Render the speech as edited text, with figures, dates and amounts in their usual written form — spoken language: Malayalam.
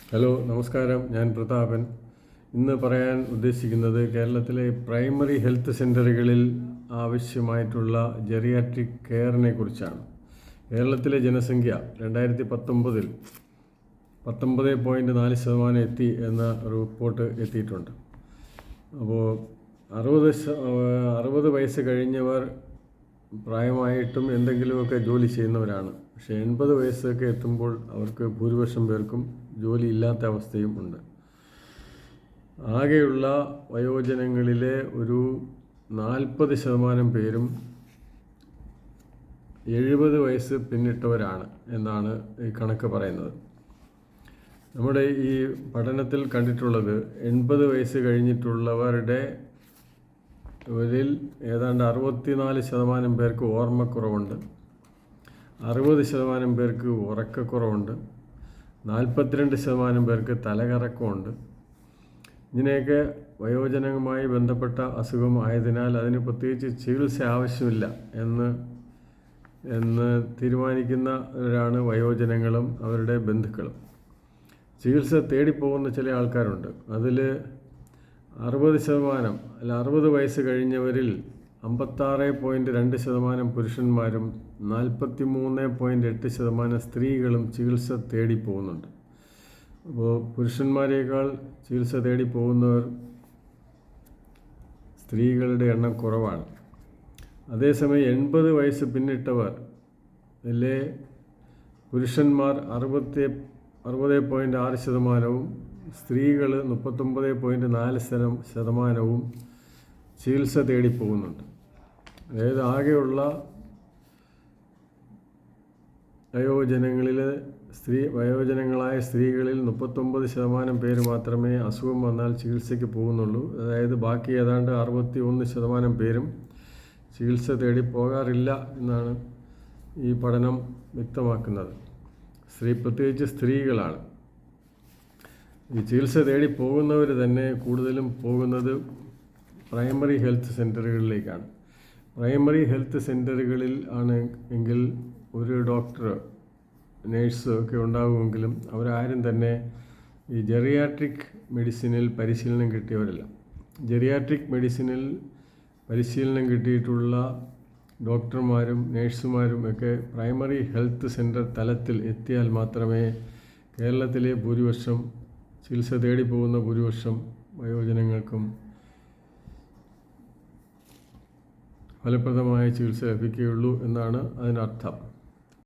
ഹലോ, നമസ്കാരം. ഞാൻ പ്രതാപൻ. ഇന്ന് പറയാൻ ഉദ്ദേശിക്കുന്നത് കേരളത്തിലെ പ്രൈമറി ഹെൽത്ത് സെൻ്ററുകളിൽ ആവശ്യമായിട്ടുള്ള ജെറിയാട്രിക് കെയറിനെ കുറിച്ചാണ്. കേരളത്തിലെ ജനസംഖ്യ 2019 19.4% എത്തി എന്ന റിപ്പോർട്ട് എത്തിയിട്ടുണ്ട്. അപ്പോൾ 60 വയസ്സ് കഴിഞ്ഞവർ പ്രായമായിട്ടും എന്തെങ്കിലുമൊക്കെ ജോലി ചെയ്യുന്നവരാണ്. പക്ഷേ 80 വയസ്സൊക്കെ എത്തുമ്പോൾ അവർക്ക് ഭൂരിപക്ഷം പേർക്കും ജോലി ഇല്ലാത്ത അവസ്ഥയും ഉണ്ട്. ആകെയുള്ള വയോജനങ്ങളിലെ ഒരു 40% പേരും 70 വയസ്സ് പിന്നിട്ടവരാണ് എന്നാണ് ഈ കണക്ക് പറയുന്നത്. നമ്മുടെ ഈ പഠനത്തിൽ കണ്ടിട്ടുള്ളത് 80 വയസ്സ് കഴിഞ്ഞിട്ടുള്ളവരുടെ ഇവരിൽ ഏതാണ്ട് 64% പേർക്ക് ഓർമ്മക്കുറവുണ്ട്, 60% പേർക്ക് ഉറക്കക്കുറവുണ്ട്, 42% പേർക്ക് തലകറക്കമുണ്ട്. ഇങ്ങനെയൊക്കെ വയോജനവുമായി ബന്ധപ്പെട്ട അസുഖം ആയതിനാൽ അതിന് പ്രത്യേകിച്ച് ചികിത്സ ആവശ്യമില്ല എന്ന് തീരുമാനിക്കുന്നവരാണ് വയോജനങ്ങളും അവരുടെ ബന്ധുക്കളും. ചികിത്സ തേടിപ്പോകുന്ന ചില ആൾക്കാരുണ്ട്. അതിൽ 60 വയസ്സ് കഴിഞ്ഞവരിൽ 56.2% പുരുഷന്മാരും 43.8% സ്ത്രീകളും ചികിത്സ തേടി പോകുന്നുണ്ട്. അപ്പോൾ പുരുഷന്മാരേക്കാൾ ചികിത്സ തേടി പോകുന്നവർ സ്ത്രീകളുടെ എണ്ണം കുറവാണ്. അതേസമയം 80 വയസ്സ് പിന്നിട്ടവർ ഇതിലെ പുരുഷന്മാർ 60.6%, സ്ത്രീകൾ 39.4% ചികിത്സ തേടി പോകുന്നുണ്ട്. അതായത് ആകെയുള്ള വയോജനങ്ങളായ സ്ത്രീകളിൽ 39% പേര് മാത്രമേ അസുഖം വന്നാൽ ചികിത്സയ്ക്ക് പോകുന്നുള്ളൂ. അതായത് ബാക്കി ഏതാണ്ട് 61% പേരും ചികിത്സ തേടി പോകാറില്ല എന്നാണ് ഈ പഠനം വ്യക്തമാക്കുന്നത്. പ്രത്യേകിച്ച് സ്ത്രീകളാണ്. ഈ ചികിത്സ തേടി പോകുന്നവർ തന്നെ കൂടുതലും പോകുന്നത് പ്രൈമറി ഹെൽത്ത് സെൻ്ററുകളിലേക്കാണ്. പ്രൈമറി ഹെൽത്ത് സെൻ്ററുകളിൽ ആണ് എങ്കിൽ ഒരു ഡോക്ടർ, നേഴ്സ് ഒക്കെ ഉണ്ടാകുമെങ്കിലും അവരാരും തന്നെ ഈ ജെറിയാട്രിക് മെഡിസിനിൽ പരിശീലനം കിട്ടിയവരല്ല. ജെറിയാട്രിക് മെഡിസിനിൽ പരിശീലനം കിട്ടിയിട്ടുള്ള ഡോക്ടർമാരും നേഴ്സുമാരും ഒക്കെ പ്രൈമറി ഹെൽത്ത് സെൻ്റർ തലത്തിൽ എത്തിയാൽ മാത്രമേ കേരളത്തിലെ ചികിത്സ തേടി പോകുന്ന ഭൂരിപക്ഷം വയോജനങ്ങൾക്കും ഫലപ്രദമായ ചികിത്സ ലഭിക്കുകയുള്ളൂ എന്നാണ് അതിനർത്ഥം.